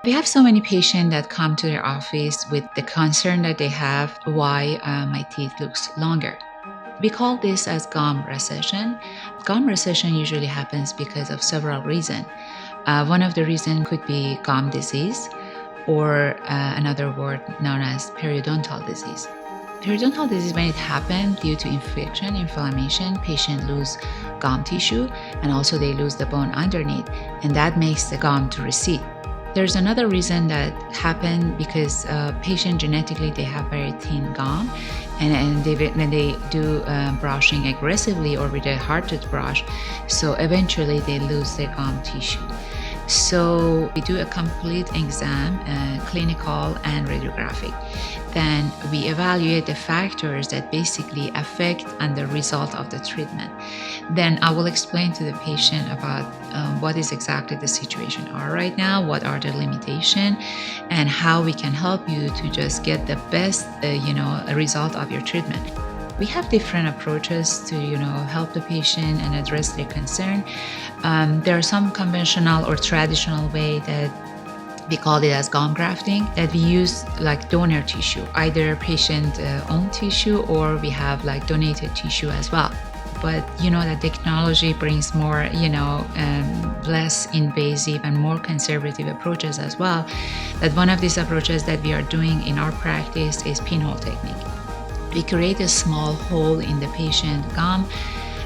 We have so many patients that come to their office with the concern that they have why my teeth looks longer. We call this as gum recession. Gum recession usually happens because of several reasons. One of the reasons could be gum disease, or another word known as periodontal disease. Periodontal disease, when it happens due to infection, inflammation, patient lose gum tissue, and also they lose the bone underneath, and that makes the gum to recede. There's another reason that happen because patient genetically they have very thin gum, and when they do brushing aggressively or with a hard toothbrush, so eventually they lose their gum tissue. So we do a complete exam, clinical and radiographic. Then we evaluate the factors that basically affect and the result of the treatment. Then I will explain to the patient about what is exactly the situation are right now, what are the limitations, and how we can help you to just get the best, result of your treatment. We have different approaches to, help the patient and address their concern. There are some conventional or traditional way that we call it as gum grafting, that we use like donor tissue, either patient own tissue, or we have like donated tissue as well. But the technology brings more, less invasive and more conservative approaches as well. That one of these approaches that we are doing in our practice is pinhole technique. We create a small hole in the patient gum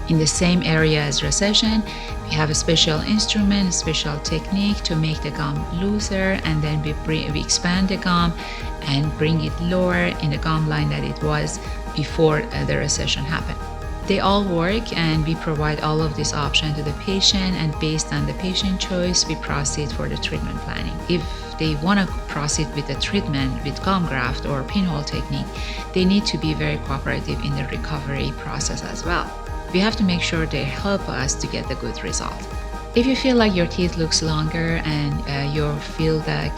in the same area as recession. We have a special instrument, special technique to make the gum looser, and then we expand the gum and bring it lower in the gum line that it was before the recession happened. They all work, and we provide all of this option to the patient, and based on the patient choice, we proceed for the treatment planning. If they want to proceed with the treatment with gum graft or pinhole technique, they need to be very cooperative in the recovery process as well. We have to make sure they help us to get the good result. If you feel like your teeth looks longer and you feel that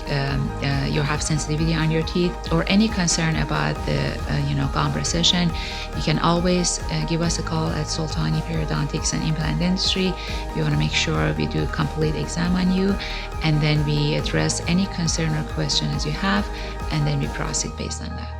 you have sensitivity on your teeth, or any concern about the gum recession, you can always give us a call at Soltani Periodontics and Implant Dentistry. We want to make sure we do a complete exam on you, and then we address any concern or question as you have, and then we proceed based on that.